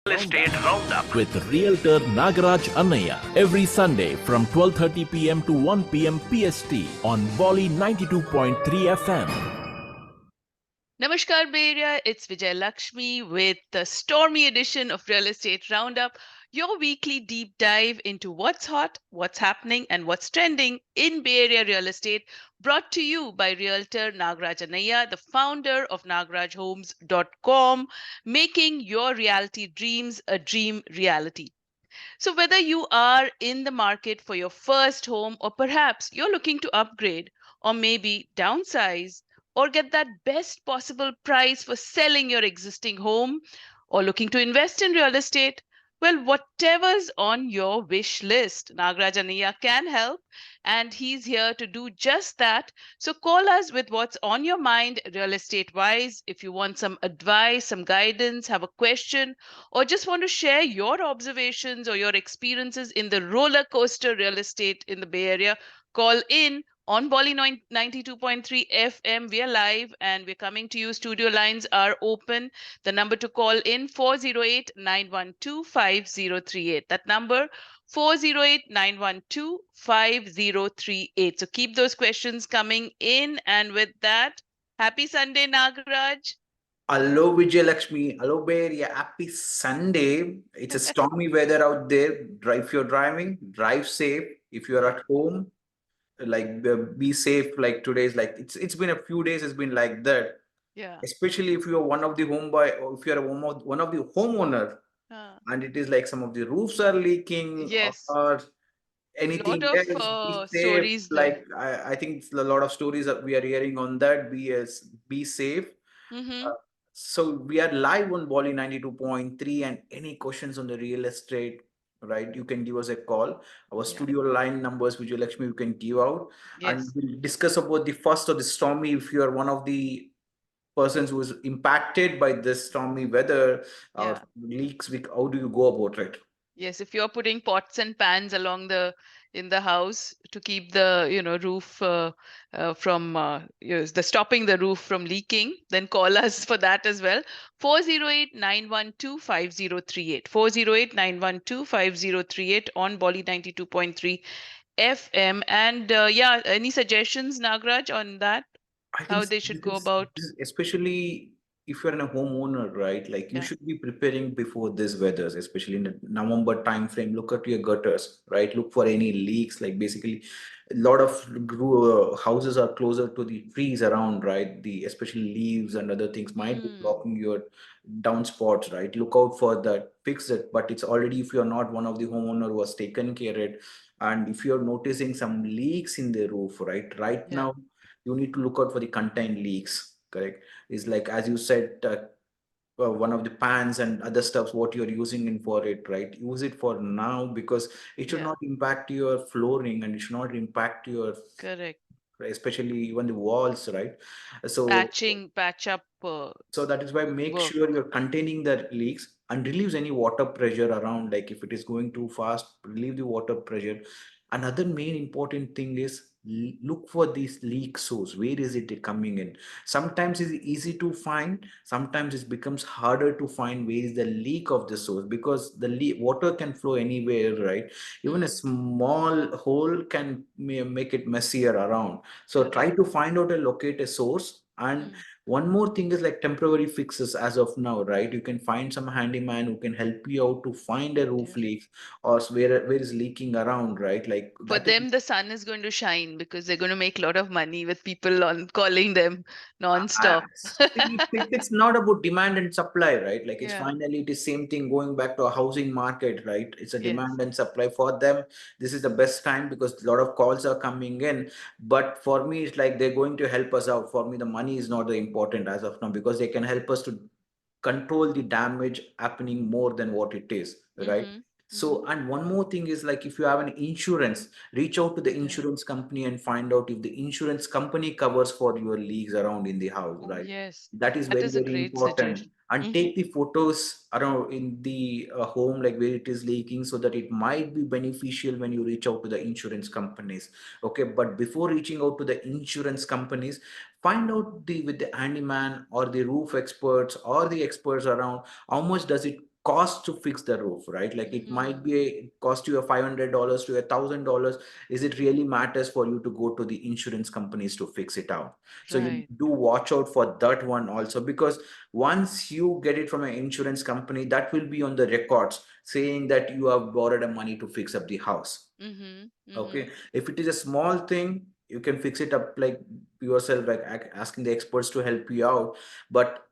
Real Estate Roundup with Realtor Nagaraj Annaiah every Sunday from 12:30 p.m. to 1 p.m. PST on Volley 92.3 FM. Namaskar, Bay Area. It's Vijay Lakshmi with the stormy edition of Real Estate Roundup, your weekly deep dive into what's hot, what's happening, and what's trending in Bay Area real estate, brought to you by Realtor Nagaraj Annaiah, the founder of nagarajhomes.com, making your reality dreams a dream reality. So, whether you are in the market for your first home, or perhaps you're looking to upgrade, or maybe downsize, or get that best possible price for selling your existing home, or looking to invest in real estate, well, whatever's on your wish list, Nagaraj Annaiah can help, and he's here to do just that. So call us with what's on your mind real estate wise. If you want some advice, some guidance, have a question, or just want to share your observations or your experiences in the roller coaster real estate in the Bay Area, call in on Bolly 92.3 FM. We are live and we're coming to you. Studio lines are open. The number to call in 408-912-5038. That number 408-912-5038. So keep those questions coming in. And with that, happy Sunday, Nagaraj. Hello, Vijay Lakshmi. Hello, Bear. Yeah, happy Sunday. It's a stormy weather out there. If you're driving, drive safe. If you're at home, be safe. Like today's like it's been a few days. It's been like that. Yeah. Especially if you're one of the home buy, or if you're one of the homeowner, and it is like some of the roofs are leaking Yes. or Lot anything of else. Be safe. stories. Like I think it's a lot of stories that we are hearing on that. Be safe. Mm-hmm. So we are live on Bolly 92.3, and any questions on the real estate, right? You can give us a call. Our studio line numbers, Vijay Lakshmi, you can give out. And Yes. we'll discuss about the first of the stormy. If you are one of the persons who is impacted by this stormy weather or leaks, how do you go about it? Yes, if you're putting pots and pans along in the house to keep the roof from the stopping the roof from leaking, then call us for that as well. 408-912-5038. 408-912-5038 on Bolly 92.3 FM. And any suggestions, Nagraj, on that? I How think they should go about? especially if you're in a homeowner, right? Like you should be preparing before this weathers, especially in the November time frame. Look at your gutters, right? Look for any leaks. Like basically, a lot of houses are closer to the trees around, right? The especially leaves and other things might be blocking your downspots, right? Look out for that. Fix it. But it's already if you're not one of the homeowner who has taken care of it, and if you're noticing some leaks in the roof, right? Right now you need to look out for the contained leaks, correct? Is like as you said, one of the pans and other stuffs what you're using in for it, right? Use it for now, because it should not impact your flooring, and it should not impact your, Correct. especially even the walls, right? So Patch up so that is why make work. sure you're containing the leaks and relieves any water pressure around. Like if it is going too fast, relieve the water pressure. Another main important thing is look for this leak source. Where is it coming in? Sometimes it's easy to find. Sometimes it becomes harder to find where is the leak of the source, because the water can flow anywhere, right? Even a small hole can make it messier around. So try to find out and locate a source. And one more thing is like temporary fixes as of now, right? You can find some handyman who can help you out to find a roof leak or where is leaking around, right? Like For that is them, the sun is going to shine because they're going to make a lot of money with people on calling them non-stop. it's not about demand and supply, right? Like it's Yeah. finally it is same thing going back to a housing market, right? It's a Yes. demand and supply for them. This is the best time because a lot of calls are coming in. But for me, it's like they're going to help us out. For me, the money is not the important as of now, because they can help us to control the damage happening more than what it is, right? So, and one more thing is like if you have an insurance, reach out to the insurance company and find out if the insurance company covers for your leaks around in the house, right? Yes. That is That very, is a very great important. suggestion. And take the photos around in the home, like where it is leaking, so that it might be beneficial when you reach out to the insurance companies. Okay, but before reaching out to the insurance companies, find out with the handyman or the roof experts or the experts around, how much does it cost to fix the roof, right? Like it might be cost you a $500 to $1,000. Is it really matters for you to go to the insurance companies to fix it out? So you Right. do watch out for that one also, because once you get it from an insurance company, that will be on the records saying that you have borrowed a money to fix up the house. Mm-hmm. Mm-hmm. Okay, if it is a small thing, you can fix it up like yourself, like asking the experts to help you out. But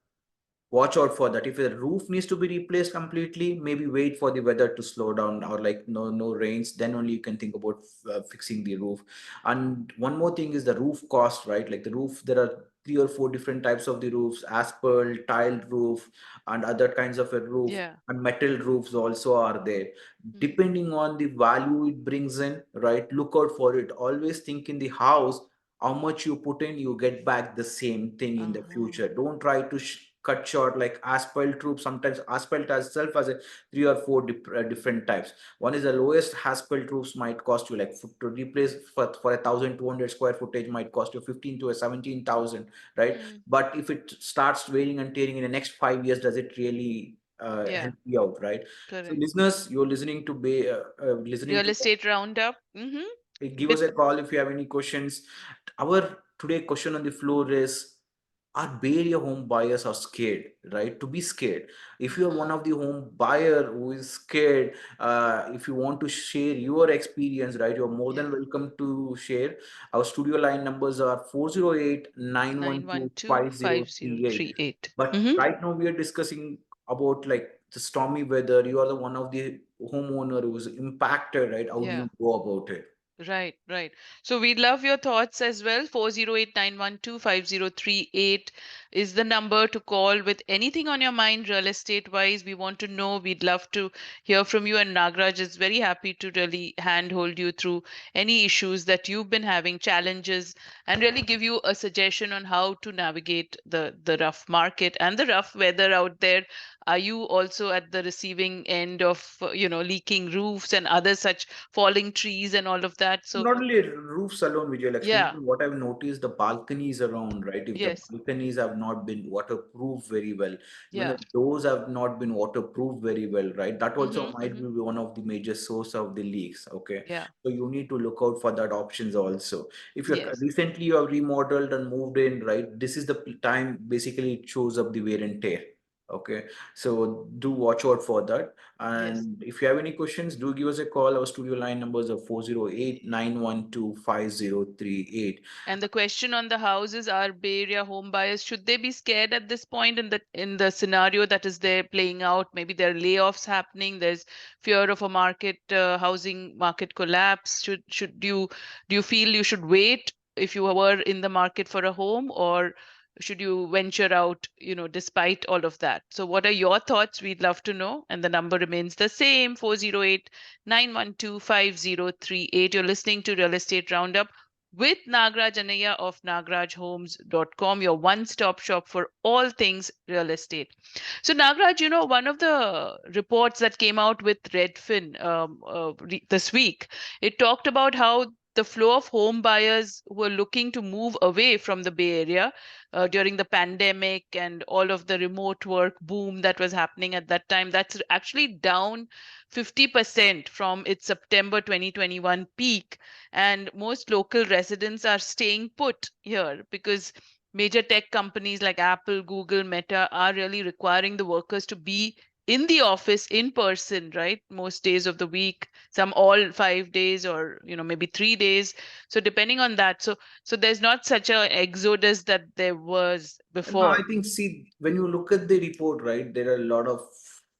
watch out for that. If the roof needs to be replaced completely, maybe wait for the weather to slow down, or like no rains, then only you can think about fixing the roof. And one more thing is the roof cost, right? Like the roof, there are 3 or 4 different types of the roofs: asphalt, tiled roof, and other kinds of a roof, Yeah. and metal roofs also are there. Mm. Depending on the value it brings in, right, look out for it. Always think in the house, how much you put in, you get back the same thing in the Uh-huh. future. Don't try to cut short. Like asphalt roof, sometimes asphalt itself has a 3 or 4 different types. One is the lowest asphalt roofs might cost you like to replace for 1,200 square footage might cost you 15 to 17,000, right? Mm. But if it starts wearing and tearing in the next 5 years, does it really Yeah. help you out, right? So Correct. listeners, you're listening to listening Real to estate roundup. Mm-hmm. give With us a call if you have any questions. Our today question on the floor is, are Bay Area home buyers are scared, right? To be scared. If you are one of the home buyer who is scared, if you want to share your experience, right, you're more than yeah. welcome to share. Our studio line numbers are 408 nine one two 912 five zero 5038. three eight. But Mm-hmm. right now we are discussing about like the stormy weather. You are the one of the homeowner who is impacted, right? How do Yeah. you go about it? Right, right. So we'd love your thoughts as well. 408-912-5038 is the number to call with anything on your mind real estate wise. We want to know. We'd love to hear from you. And Nagraj is very happy to really handhold you through any issues that you've been having, challenges, and really give you a suggestion on how to navigate the rough market and the rough weather out there. Are you also at the receiving end of, leaking roofs and other such falling trees and all of that? So, Not only roofs alone, Vijay Lakshmi, yeah, even what I've noticed, the balconies around, right? If the yes, balconies have not been waterproof very well, even yeah. the doors have not been waterproof very well, right? That also Mm-hmm, might mm-hmm, be one of the major source of the leaks. Okay, yeah, so you need to look out for that options also. If you're yes, recently you have remodeled and moved in, right? This is the time basically it shows up the wear and tear. Okay, so do watch out for that. yes. And if you have any questions, do give us a call. Our studio line numbers are 408-912-5038. And the question on the houses are Bay Area home buyers, should they be scared at this point in the scenario that is there playing out? Maybe there are layoffs happening. There's fear of a housing market collapse. Should you do you feel you should wait if you were in the market for a home, or should you venture out, despite all of that? So what are your thoughts? We'd love to know. And the number remains the same, 408-912-5038. You're listening to Real Estate Roundup with Nagaraj Annaiah of nagarajhomes.com, your one-stop shop for all things real estate. So Nagaraj, one of the reports that came out with Redfin this week, it talked about how the flow of home buyers who are looking to move away from the Bay Area during the pandemic and all of the remote work boom that was happening at that time, that's actually down 50% from its September 2021 peak. And most local residents are staying put here because major tech companies like Apple, Google, Meta are really requiring the workers to be in the office in person, right? Most days of the week, some all 5 days, or maybe 3 days. So depending on that, so there's not such a exodus that there was No, I before. think, see, when you look at the report, right, there are a lot of,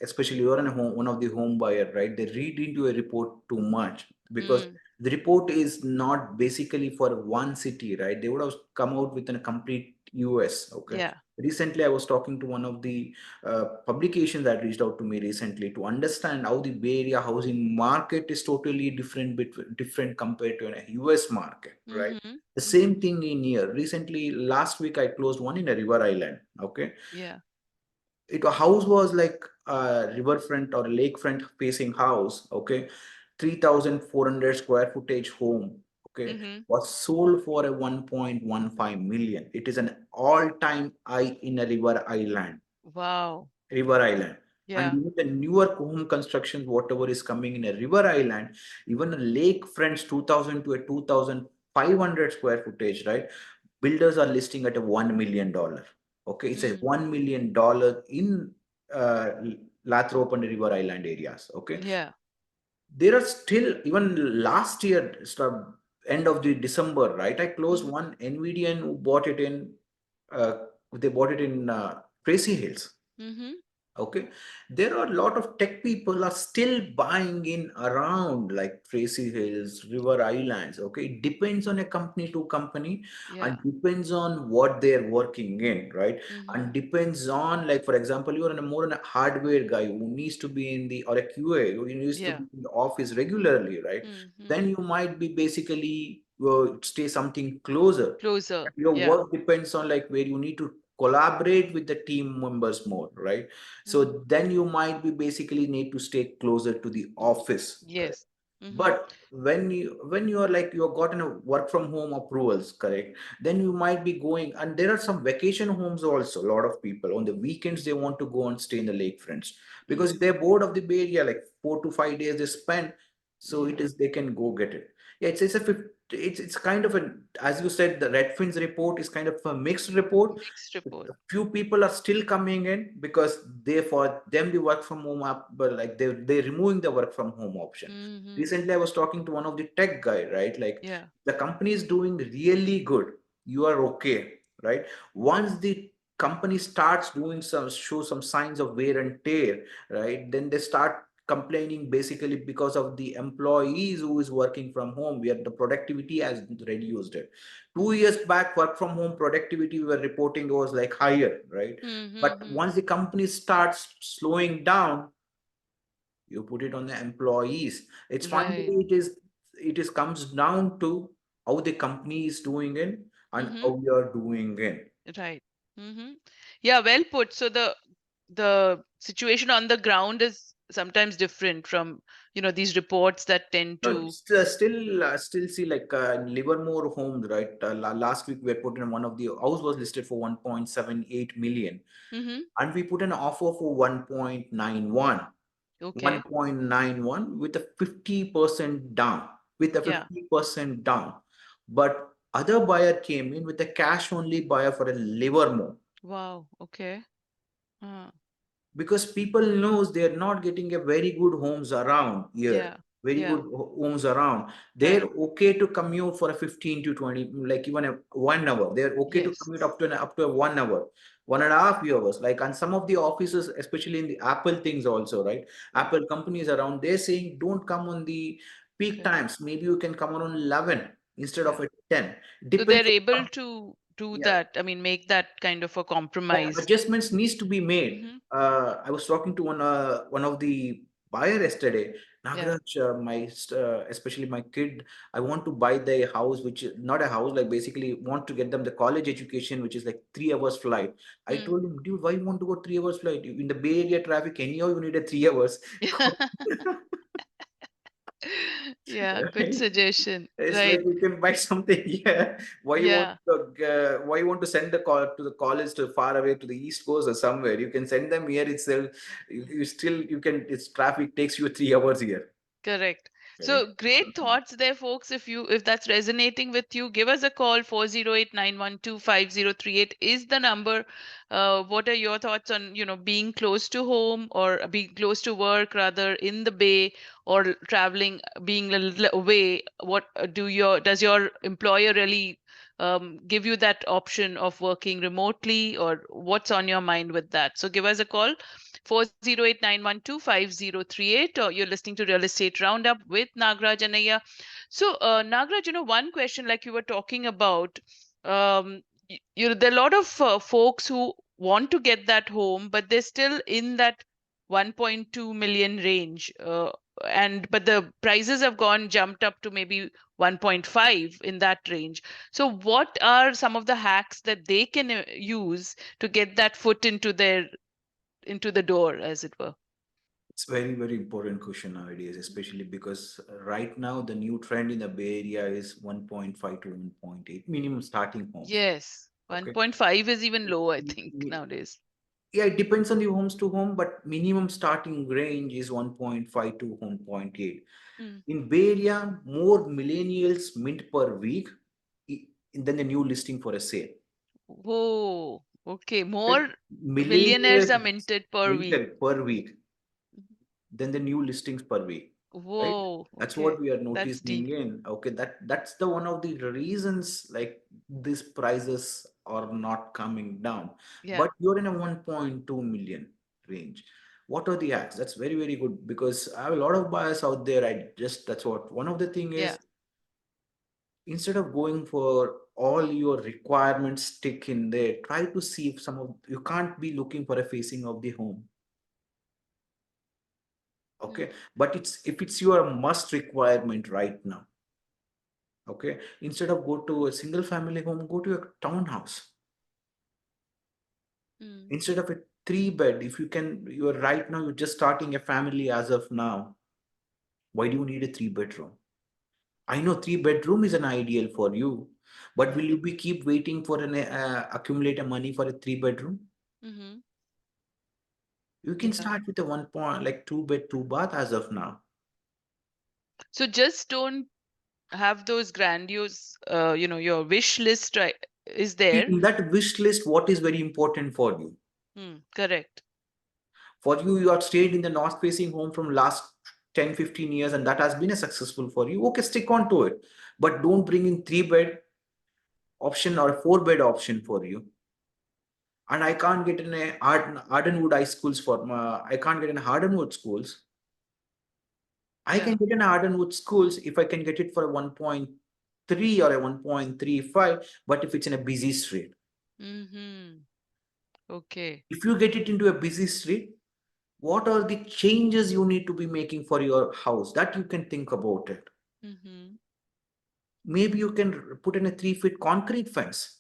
especially you're in a home, one of the home buyer, right, they read into a report too much, because Mm, the report is not basically for one city, right? They would have come out with a complete US. Okay. yeah. Recently, I was talking to one of the publications that reached out to me recently to understand how the Bay Area housing market is totally different compared to a US market, right? Mm-hmm. The Mm-hmm. same thing in here. Recently, last week I closed one in a river island. Okay, Yeah. it a house was like a riverfront or lakefront facing house. Okay, 3,400 square footage home. Okay, Mm-hmm. was sold for a 1.15 million. It is an all-time high in a river island. Wow. River island. Yeah. And even the newer home constructions, whatever is coming in a river island, even a lake fronts 2000 to a 2500 square footage, right? Builders are listing at a $1 million. Okay, it's a Mm. $1 million in uh, Lathrop and River Island areas. Okay, Yeah. there are still, even last year, end of the December, right? I closed Mm-hmm. one Nvidian who bought it in, uh, they bought it in Tracy Hills. Mm-hmm. Okay, there are a lot of tech people are still buying in around like Tracy Hills, River Islands. Okay, it depends on a company to company, Yeah. and depends on what they're working in, right? Mm-hmm. And depends on, like, for example, you're in a more in a hardware guy who needs to be in the, or a QA who needs to Yeah. be in the office regularly, right? Mm-hmm. Then you might be basically stay something closer. Closer. Your Yeah. work depends on like where you need to collaborate with the team members more, right? Mm-hmm. So then you might be basically need to stay closer to the office, correct? Yes. Mm-hmm. But when you are like you're gotten a work from home approvals, correct, then you might be going, and there are some vacation homes also. A lot of people on the weekends they want to go and stay in the lakefronts because Mm. they're bored of the Bay Area, like 4 to 5 days they spend, so Yeah. it is they can go get it. Yeah, it's kind of a, as you said, the Redfins report is kind of a mixed report. Mixed report. Few people are still coming in because they, for them the work from home up, but like they're removing the work from home option. Mm-hmm. Recently I was talking to one of the tech guy, right? Like Yeah. the company is doing really good, you are okay, right? Once the company starts doing some, show some signs of wear and tear, right, then they start complaining basically because of the employees who is working from home, where the productivity has reduced it. 2 years back, work from home productivity we were reporting was like higher, right? But Mm-hmm. once the company starts slowing down, you put it on the employees. It's Right. finally it is comes down to how the company is doing it and Mm-hmm. how we are doing it. Right. Mm-hmm. Yeah, well put. So the situation on the ground is sometimes different from, these reports that tend No, to. still see like Livermore Homes, right? Last week we had put in one of the house was listed for 1.78 million, Mm-hmm. and we put an offer for 1.91. Okay. 1.91 with a 50% down, with a Yeah. 50% down. But other buyer came in with a cash only buyer for a Livermore, Wow. Okay. because people knows they're not getting a very good homes around here, Yeah. very Yeah. good homes around. They're Right. okay to commute for a 15 to 20, like even a 1 hour. They're okay to Yes. commute up to a 1 hour, 1.5 hours. Like, and some of the offices, especially in the Apple things also, right? Yeah. Apple companies around, they're saying don't come on the peak Correct. times. Maybe you can come on 11 instead of Yeah. at 10. So Depends they're able on, to do yeah. that. I mean, make that kind of a Yeah, compromise. adjustments needs to be made. Mm-hmm. I was talking to one of the buyer yesterday. Yeah. Nagaraj, especially my kid, I want to buy the house, which is not a house, like basically want to get them the college education, which is like 3 hours flight. I Mm. told him, dude, why you want to go 3 hours flight? In the Bay Area traffic, anyhow, you need a 3 hours. Yeah. Good Right? suggestion. It's like Right. you can buy something here. Yeah. Why you want to send the call to the college to far away to the East Coast or somewhere? You can send them here itself. You still you can. It's traffic takes you 3 hours here. Correct. Correct. So great thoughts there, folks. If that's resonating with you, give us a call. 408-912-5038 is the number. What are your thoughts on, being close to home or being close to work, rather in the Bay, or traveling, being a little away? What does your employer really give you that option of working remotely, or what's on your mind with that? So give us a call. 408-912-5038, or you're listening to Real Estate Roundup with Nagaraj Annaiah. So, Nagaraj, one question like you were talking about, there are a lot of folks who want to get that home, but they're still in that 1.2 million range. But the prices have jumped up to maybe 1.5 in that range. So what are some of the hacks that they can use to get that foot into the door, as it were? It's very important question nowadays, especially because right now the new trend in the Bay Area is 1.5 to 1.8 minimum starting homes. Yes, Okay. 1.5 is even low, I think, nowadays. Yeah, it depends on the homes to home, but minimum starting range is 1.5 to 1.8. Mm. In Bay Area, more millennials mint per week i- than the new listing for a sale. Whoa. Okay. Okay? More millionaires are Millennials minted per week. minted per week than the new listings per week. Right? Whoa. That's Okay. what we are That's deep. noticing in. Okay, that's the one of the reasons like these prices are not coming down. Yeah. But you're in a 1.2 million range. What are the acts? That's very, very good because I have a lot of buyers out there. That's what one of the thing Yeah. is, instead of going for all your requirements stick in there, try to see if some of you can't be looking for a facing of the home. Mm. Okay, but if it's your must requirement right now, okay, instead of go to a single family home, go to a townhouse. Mm. Instead of a three bed, if you can, you're right now, you're just starting a family as of now, why do you need a three bedroom? I know three bedroom is an ideal for you, but Yeah. will you be keep waiting for an accumulate a money for a three bedroom? Mm-hmm. You can Yeah. start with a one point like two bed two bath as of now. So just don't have those grandiose, your wish list, right, is See, there. in that wish list, what is very important for you? Correct. For you, you have stayed in the north facing home from last 10, 15 years, and that has been a successful for you. Okay, stick on to it. But don't bring in three bed option or a four bed option for you. And I can't get in a Ardenwood high schools for I can't get in Ardenwood schools. I Yeah. can get in Ardenwood schools if I can get it for a 1.3 or a 1.35, but if it's in a busy street. Mm-hmm. Okay. If you get it into a busy street, what are the changes you need to be making for your house that you can think about it? Mm-hmm. Maybe you can put in a 3 feet concrete fence.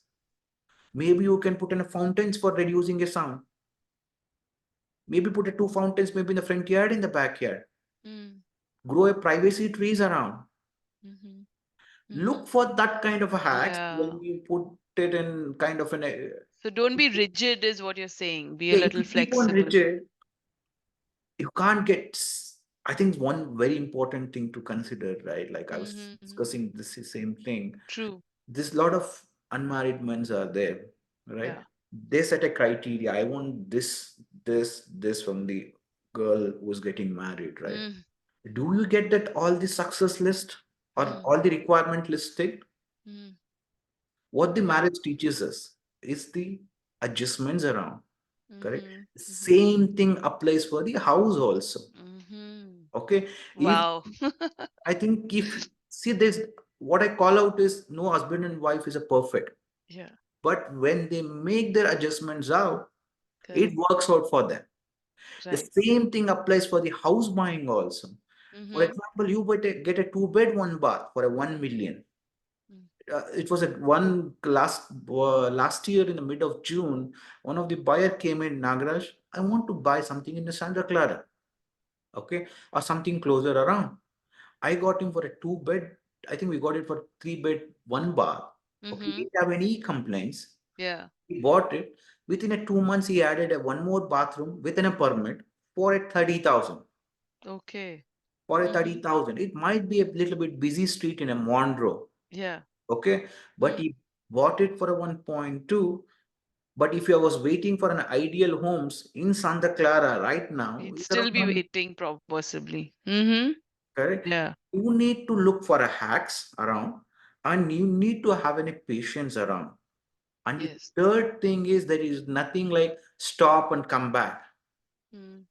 Maybe you can put in a fountains for reducing a sound. Maybe put a two fountains, maybe in the front yard, in the backyard. Mm. Grow a privacy trees around. Mm-hmm. Mm-hmm. Look for that kind of a hacks Yeah. when you put it in kind of an. So don't be rigid, is what you're saying. Be a Yeah, if little you keep on flexible. rigid, you can't get. I think one very important thing to consider, right? Like I was Mm-hmm. discussing this same thing. True. This lot of unmarried men are there, right? Yeah. They set a criteria. I want this from the girl who's getting married, right? Mm. Do you get that all the success list or Mm. all the requirement listed? Mm. What the Yeah. marriage teaches us is the adjustments around, correct? Mm-hmm. Mm-hmm. Same thing applies for the house also. Mm-hmm. Okay. If Wow. I think if see this, what I call out is no husband and wife is a perfect. Yeah. But when they make their adjustments out, it Correct. works out for them. The Right. same thing applies for the house buying also. For Mm-hmm. example, you get a two bed, one bath for a 1 million. Mm. It was a one last year in the mid of June. One of the buyer came in, Nagaraj, I want to buy something in the Santa Clara, okay, or something closer around. I got him for a two bed. I think we got it for three bed, one bath. Okay, he Mm-hmm. didn't have any complaints. Yeah. He bought it. Within a 2 months, he added a one more bathroom within a permit for a 30,000. Okay. For a Mm-hmm. 30,000, it might be a little bit busy street in a Monroe. Yeah. Okay, but Mm. he bought it for a 1.2. But if you was waiting for an ideal homes in Santa Clara right now, We'd it's still around be one, waiting, possibly. Mm-hmm. correct? Yeah. You need to look for a hacks around, and you need to have any patience around. And the Yes. third thing is there is nothing like stop and come back. Mm.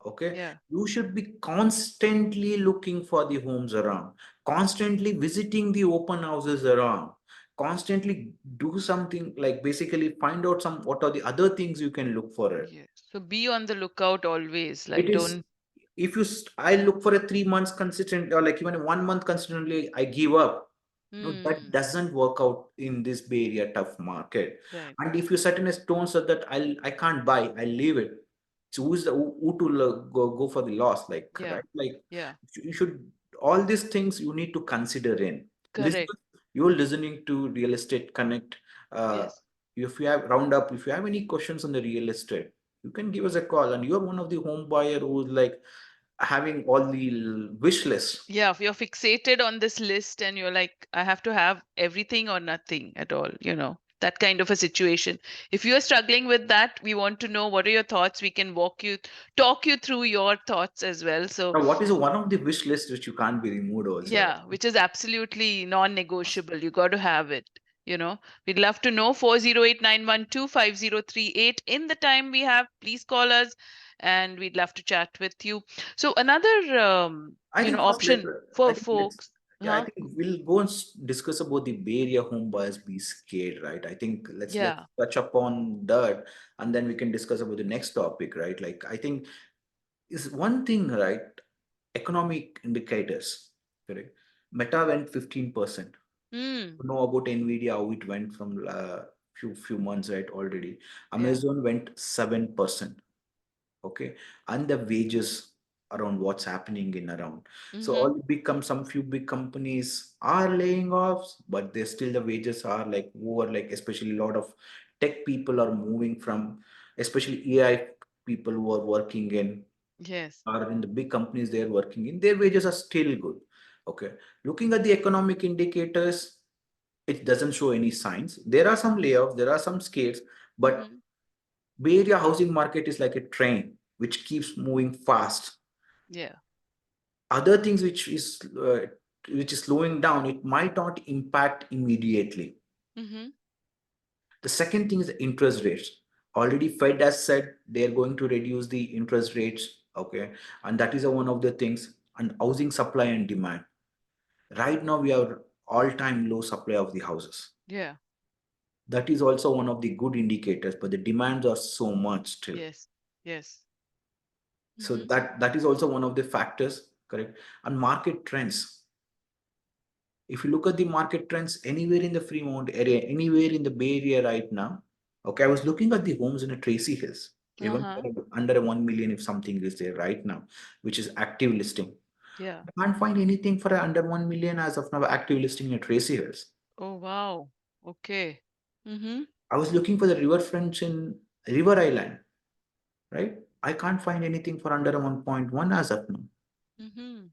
Okay, Yeah. you should be constantly looking for the homes around, constantly visiting the open houses around, constantly do something like basically find out some what are the other things you can look for it. Yes. So be on the lookout always. It Like, is don't. if you I look for a 3 months consistent or like even a 1 month consistently, I give up. No, that Mm. doesn't work out in this Bay Area tough market. Right. And if you set in a stone so that I can't buy, I leave it. So who to go for the loss, like Yeah. right? Like Yeah. you should all these things you need to consider in. Listen, Correct. you're listening to Real Estate Connect. Uh, Yes. if you have roundup, if you have any questions on the real estate, you can give us a call. And you're one of the home buyer who's like having all the wish list. Yeah, if you're fixated on this list and you're like, I have to have everything or nothing at all, that kind of a situation. If you're struggling with that, we want to know what are your thoughts. We can talk you through your thoughts as well. So, Now, what is one of the wish list which you can't be removed also? yeah, which is absolutely non-negotiable. You got to have it. We'd love to know 408-912-5038. In the time we have, please call us and we'd love to chat with you. So another I think first option for I think let's folks. yeah, I Huh? think we'll go and discuss about the Bay Area home buyers be scared, right? I think let's Yeah. touch upon that, and then we can discuss about the next topic, right? Like I think is one thing, right? Economic indicators, correct? Meta went 15%. Mm, You know about Nvidia, how it went from few months, right? Already. yeah. Amazon went 7%. Okay, and the wages around what's happening in around. So Mm-hmm. all the some few big companies are laying off, but they still the wages are like over, like especially a lot of tech people are moving from, especially AI people who are working in Yes. or in the big companies they are working in, their wages are still good. Okay, looking at the economic indicators, it doesn't show any signs. There are some layoffs, there are some scares, but Mm-hmm. Bay Area housing market is like a train which keeps moving fast. Yeah. Other things which is slowing down, it might not impact immediately. Mm-hmm. The second thing is the interest rates. Already Fed has said they are going to reduce the interest rates. Okay, and that is one of the things. And housing supply and demand. Right now we have all-time low supply of the houses. Yeah. That is also one of the good indicators, but the demands are so much still. Yes. Yes. So Mm-hmm. that is also one of the factors, correct? And market trends. If you look at the market trends anywhere in the Fremont area, anywhere in the Bay Area right now, okay, I was looking at the homes in a Tracy Hills, even Uh-huh. under a 1 million if something is there right now, which is active listing. Yeah. I can't find anything for under 1 million as of now active listing in Tracy Hills. Oh, wow. Okay. Mm-hmm. I was looking for the riverfronts in River Island, right? I can't find anything for under a 1.1 as of now. Mm-hmm.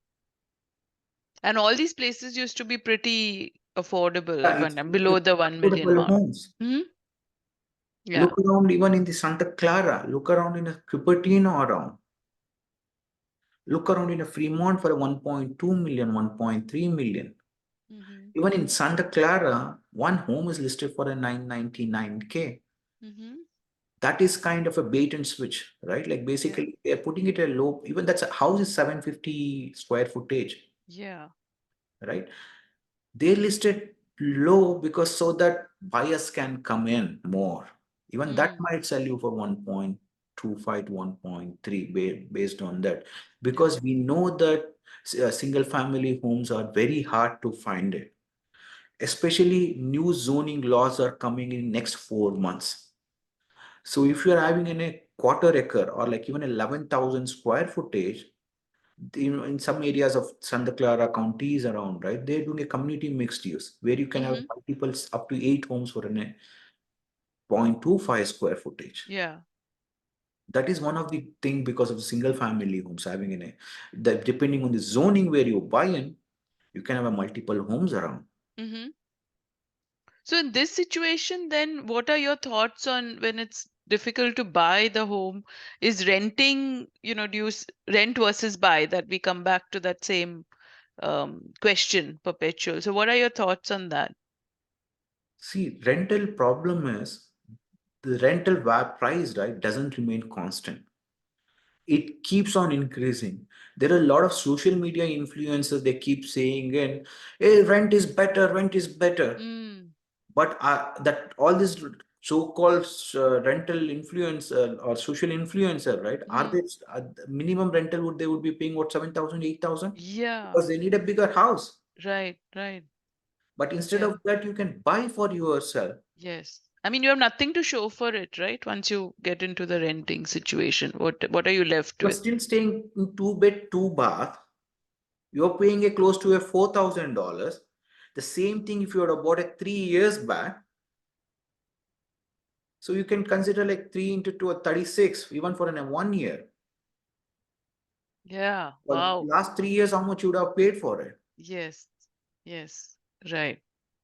And all these places used to be pretty affordable, Yeah, like it's below the 1 million affordable mark. homes. Hmm. Yeah. Look around even in the Santa Clara, look around in a Cupertino around. Look around in a Fremont for a 1.2 million, 1.3 million. Mm-hmm. Even in Santa Clara, one home is listed for a 999K. Mm-hmm. That is kind of a bait and switch, right? Like Yeah. basically they're putting it at low, even that's a house is 750 square footage, Yeah. right? They listed low because so that buyers can come in more. Even that Mm. might sell you for 1.25 to 1.3 based on that. Yeah. Because we know that single family homes are very hard to find it. Especially new zoning laws are coming in next 4 months. So if you're having in a quarter acre or like even 11,000 square footage, in some areas of Santa Clara counties around, right, they're doing a community mixed use where you can have Mm-hmm. multiples up to 8 homes for a 0.25 square footage. Yeah. That is one of the thing because of single family homes having in a that depending on the zoning where you buy in, you can have a multiple homes around. Mm-hmm. So in this situation, then what are your thoughts on when it's difficult to buy the home? Is renting, do you rent versus buy, that we come back to that same question perpetual. So what are your thoughts on that? See, rental problem is the rental price, right, doesn't remain constant. It keeps on increasing. There are a lot of social media influencers, they keep saying, and hey, rent is better, rent is better. Mm, But that all this so-called rental influencer or social influencer, right? Are mm, they minimum rental would they would be paying what 7,000, 8,000 yeah, because they need a bigger house. right, right. But instead Yeah, of that, you can buy for yourself. yes. I mean, you have nothing to show for it, right? Once you get into the renting situation, what are you left You're with? still staying in two bed, two bath. You're paying a close to a $4,000. The same thing if you had bought it 3 years back, So you can consider like 3 into 2 or 36, even for in a 1 year. Yeah. Well, Wow. last 3 years, how much you would have paid for it? Yes. Yes. Right.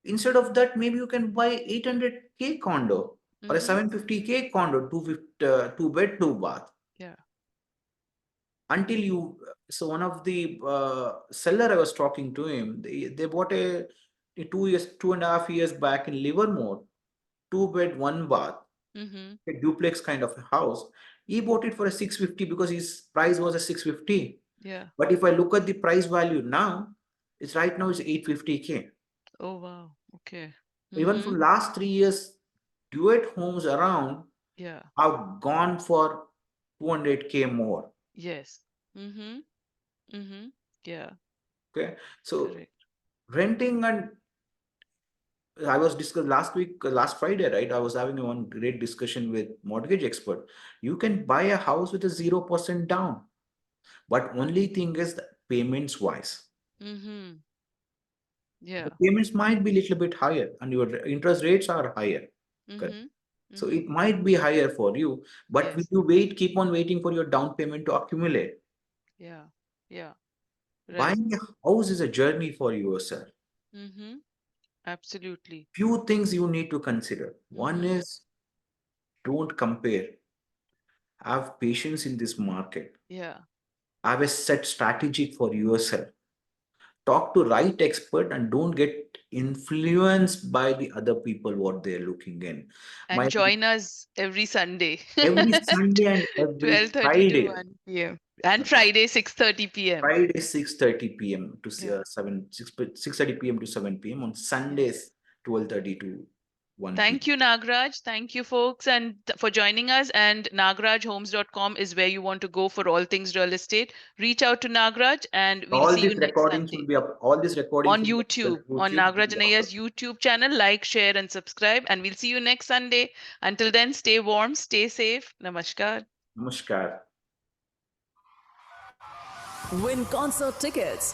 Instead of that, maybe you can buy 800K condo or a Mm-hmm. 750K condo, 2 bed, 2 bath. Yeah. Until you, so one of the seller I was talking to him, they bought a 2 years, 2.5 years back in Livermore, 2 bed, 1 bath, Mm-hmm. a duplex kind of a house. He bought it for a 650 because his price was a 650. Yeah. But if I look at the price value now, it's right now is 850K. Oh, wow. Okay. Even Mm-hmm. from last 3 years, duet homes around Yeah. have gone for 200K more. Yes. Mm-hmm. Mm-hmm. Yeah. Okay. So Correct. renting, and I was discussed last week, last Friday, right? I was having one great discussion with mortgage expert. You can buy a house with a 0% down, but only thing is the payments wise. Mm-hmm. The Yeah. payments might be a little bit higher and your interest rates are higher. Correct. Mm-hmm. So Mm-hmm. it might be higher for you, but will Yes. you wait, keep on waiting for your down payment to accumulate? Yeah. Yeah. Right. Buying a house is a journey for yourself. Mm-hmm. Absolutely. Few things you need to consider. One Mm-hmm. is, don't compare. Have patience in this market. Yeah. Have a set strategy for yourself. Talk to right expert and don't get influenced by the other people what they're looking in. And My join us every Sunday. every Sunday and every 12:30 to Friday, 1 p.m. And Friday 6:30 p.m. Friday 6:30 p.m. to Yeah. 6:30 p.m. to 7 p.m. on Yes. Sundays 12:30 to 1 Thank p.m. you, Nagraj. Thank you, folks, and for joining us. And nagrajhomes.com is where you want to go for all things real estate. Reach out to Nagraj, and we'll All see you these next recordings Sunday will be up. All these recordings on will be up YouTube, on on YouTube. Nagraj Annaiah's YouTube channel. Like, share, and subscribe. And we'll see you next Sunday. Until then, stay warm, stay safe. Namaskar. Namaskar. Win concert tickets,